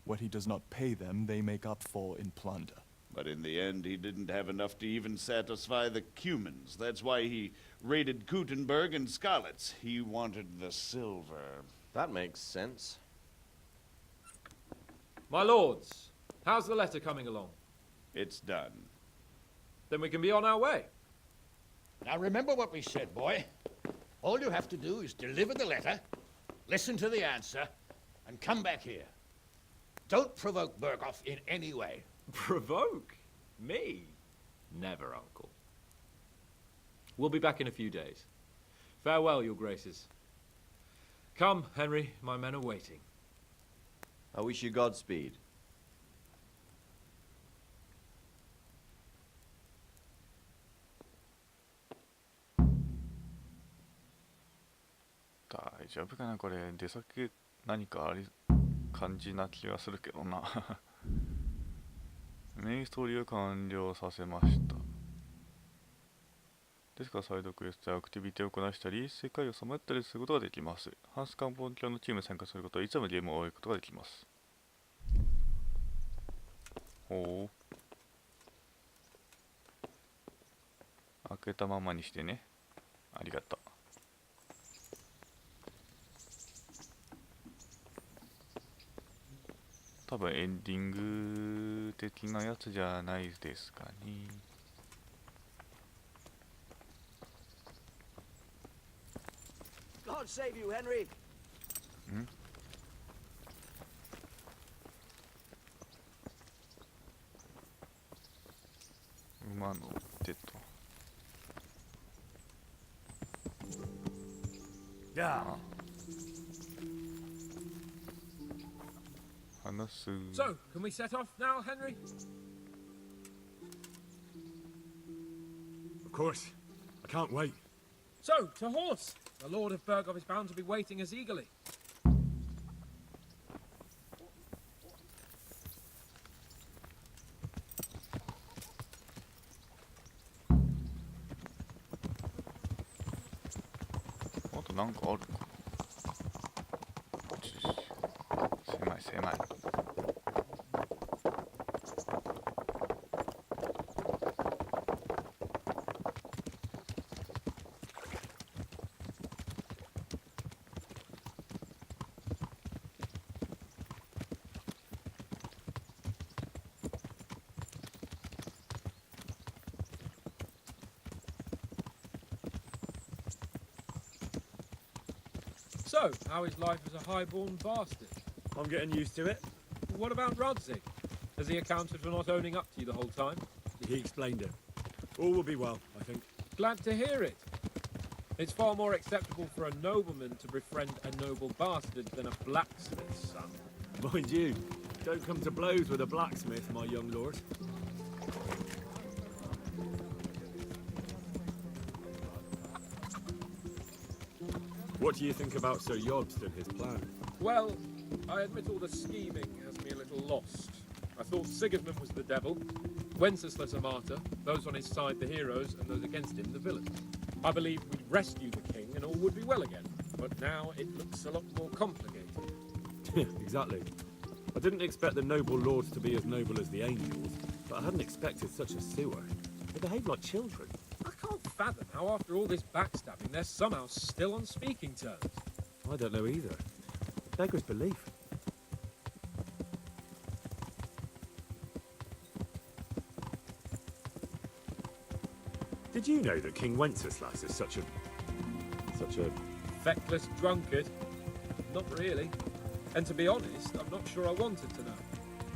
What he does not pay them, they make up for in plunder. But in the end, he didn't have enough to even satisfy the Cumans. That's why he raided Kuttenberg and Skalitz. He wanted the silver. That makes sense. My lords, how's the letter coming along? It's done. Then we can be on our way. Now remember what we said, boy. All you have to do is deliver the letter, listen to the answer, and come back here. Don't provoke Berghoff in any way. Provoke? Me? Never, Uncle. We'll be back in a few days. Farewell, your graces. Come, Henry, my men are waiting. I wish you Godspeed.大丈夫かなこれ。出先何かあり感じな気がするけどな。メインストーリーを完了させました。ですからサイドクエストやアクティビティをこなしたり、世界をさまよったりすることができます。ハンスカンポン教のチームに参加することはいつでもゲームを終えることができます。ほう。開けたままにしてね。ありがとう。多分エンディング的なやつじゃないですかね。God save you, Henry. ん？馬の手と。Yeah. So, can we set off now, Henry? Of course. I can't wait. So, to horse! The Lord of Berghoff is bound to be waiting us eagerly. What?なんかあるか。狭い狭い。So, how is life as a highborn bastard? I'm getting used to it. What about Radzig? Has he accounted for not owning up to you the whole time? He explained it. All will be well, I think. Glad to hear it. It's far more acceptable for a nobleman to befriend a noble bastard than a blacksmith's son. Mind you, don't come to blows with a blacksmith, my young lord. What do you think about Sir Jobst and his plan? Well, I admit all the scheming has me a little lost. I thought Sigismund was the devil, Wenceslas a martyr, those on his side the heroes, and those against him the villains. I believed we'd rescue the king and all would be well again, but now it looks a lot more complicated. Exactly. I didn't expect the noble lords to be as noble as the angels, but I hadn't expected such a sewer. They behave like children. I can't fathom how after all this backstabbing they're somehow still on speaking terms. I don't know either. Beggars belief. Did you know that King Wenceslas is such a... Feckless drunkard? Not really. And to be honest, I'm not sure I wanted to know.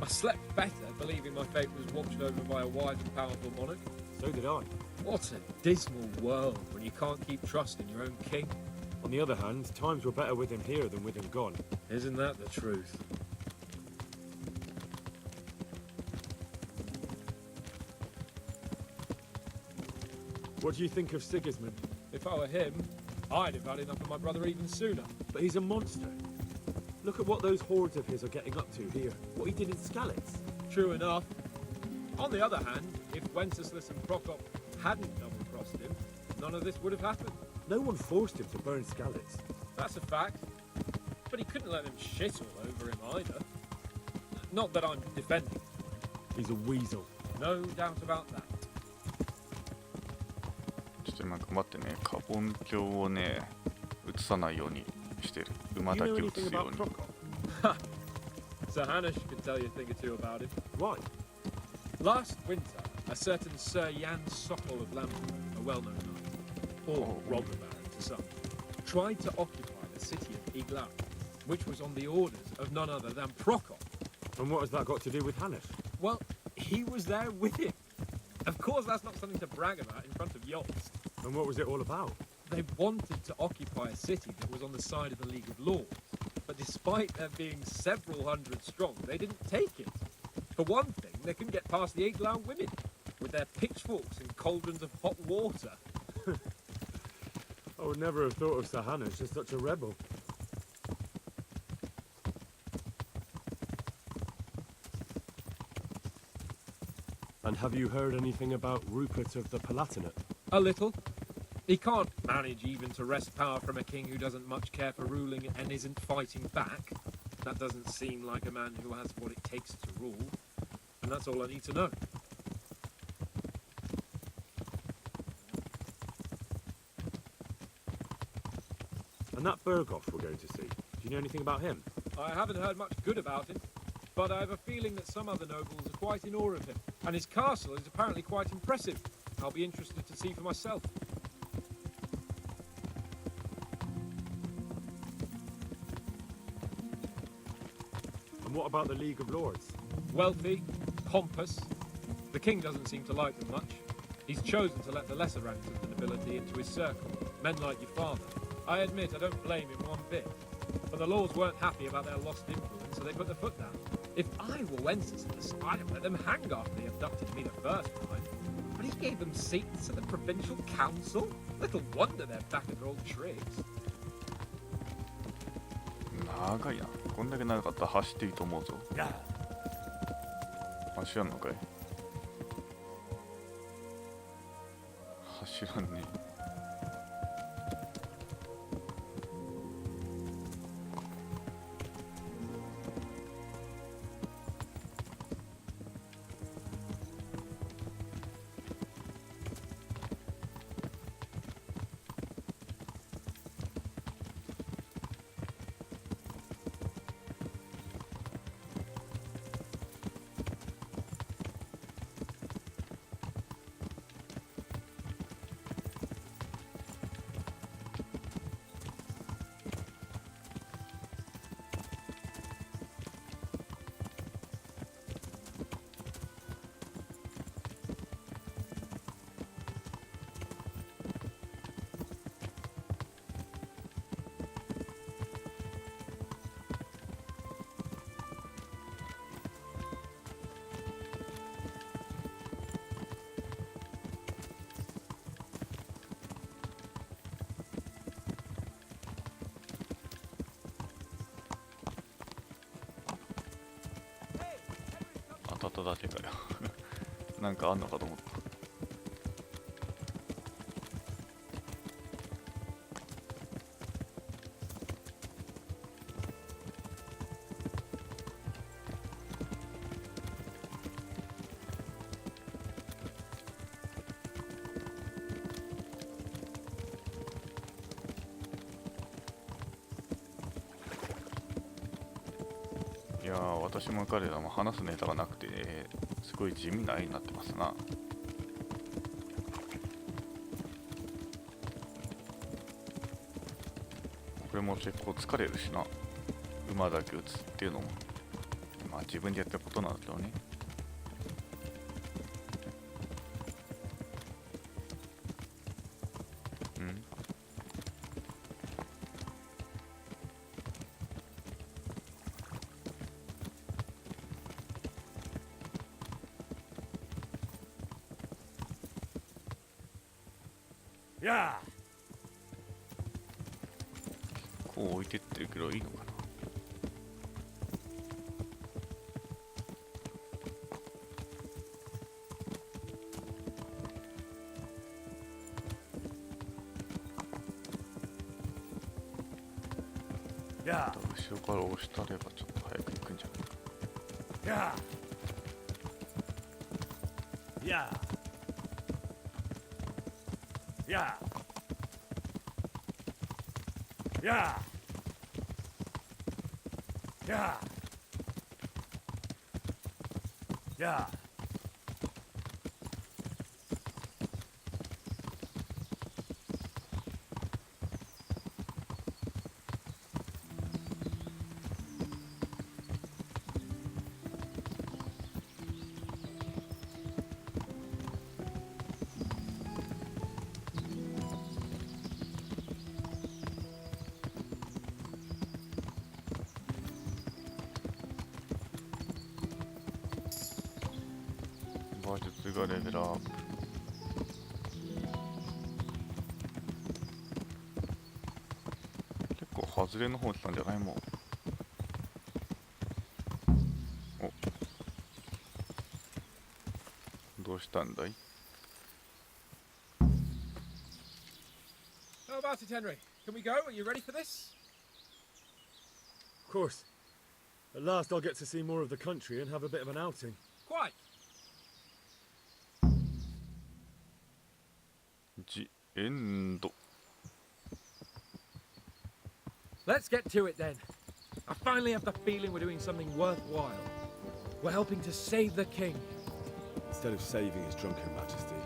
I slept better believing my fate was watched over by a wise and powerful monarch. So did I. What a dismal world when you can't keep trust in your own king. On the other hand, times were better with him here than with him gone. Isn't that the truth? What do you think of Sigismund? If I were him, I'd have had enough of my brother even sooner. But he's a monster. Look at what those hordes of his are getting up to here. What he did in Skalitz. True enough. On the other hand, if Wenceslas and Prokop hadn't double-crossed him, none of this would have happened. No one forced him to burn Skalitz. That's a fact. But he couldn't let them shit all over him either. Not that I'm defending him. He's a weasel. No doubt about that. ちょっと今頑張ってね、カボン鏡をね、映さないようにしてる。馬だけ映すように。Sir Hanush can tell you a thing or two about him. Why? Last winter, a certain Sir Jan Sokol of Lamberg, a well-known knight, or robber baron to some, tried to occupy the city of Iglau, which was on the orders of none other than Prokop. And what has that got to do with Hanush? Well, he was there with him. Of course, that's not something to brag about in front of Yost. And what was it all about? They wanted to occupy a city that was on the side of the League of Lords. But despite there being several hundred strong, they didn't take it. For one thing, they couldn't get past the Iglau women, with their pitchforks and cauldrons of hot water. I would never have thought of Sir Hanush as such a rebel. And have you heard anything about Rupert of the Palatinate? A little. He can't manage even to wrest power from a king who doesn't much care for ruling and isn't fighting back. That doesn't seem like a man who has what it takes to rule. And that's all I need to know. And that Berghoff we're going to see, do you know anything about him? I haven't heard much good about him, but I have a feeling that some other nobles are quite in awe of him. And his castle is apparently quite impressive. I'll be interested to see for myself. And what about the League of Lords? Wealthy, pompous. The king doesn't seem to like them much. He's chosen to let the lesser ranks of the nobility into his circle, men like your father. I admit I don't blame him one bit. But the lords weren't happy about their lost influence, so they put their foot down. If I were Wenceslas, I'd have let them hang after they abducted me the first time. But he gave them seats at the provincial council? Little wonder they're back at their old tricks. 長いな。こんだけ長かったら走っていいと思うぞ。走らんのかい？走らんね。当たっただけかよ。なんかあんのかと思った。いやー、私も彼らも話すネタがなくて、すごい地味な絵になってますな。これも結構疲れるしな。馬だけ打つっていうのも、まあ自分でやったことなんだけどね。Yeah. こを置いてってるけどいいのかな。後ろから押したればちょっと早く行くんじゃないか。馬術がレベルアップ。結構外れの方来たんじゃない？もう。お、どうしたんだい？ How about it, Henry? Can we go? Are you ready for this? Of course. At last I'll get to see more of the country and have a bit of an outing. Quite. The end. Let's get to it then. I finally have the feeling we're doing something worthwhile. We're helping to save the king. Instead of saving his drunken majesty,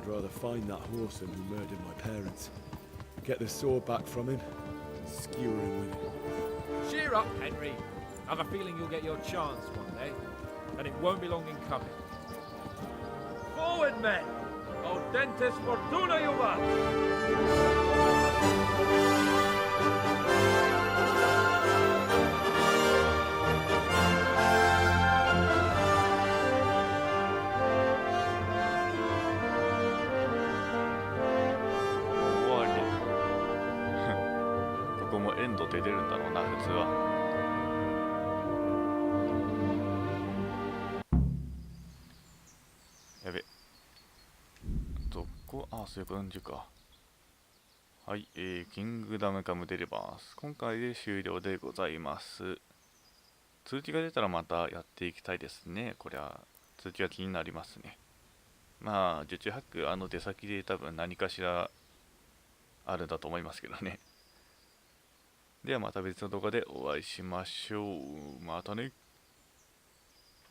I'd rather find that horseman who murdered my parents, get the sword back from him, and skewer him with it. Cheer up, Henry. I have a feeling you'll get your chance one day, and it won't be long in coming. Forward, men! Audentes fortuna juvat! ここもエンドで出るんだろうな、普通は。やべ。どこ、あ、そういう感じか。はい、キングダムカムデリバース。今回で終了でございます。通知が出たらまたやっていきたいですね。これは通知が気になりますね。まあ、受注ハック、出先で多分何かしらあるんだと思いますけどね。ではまた別の動画でお会いしましょう。またね。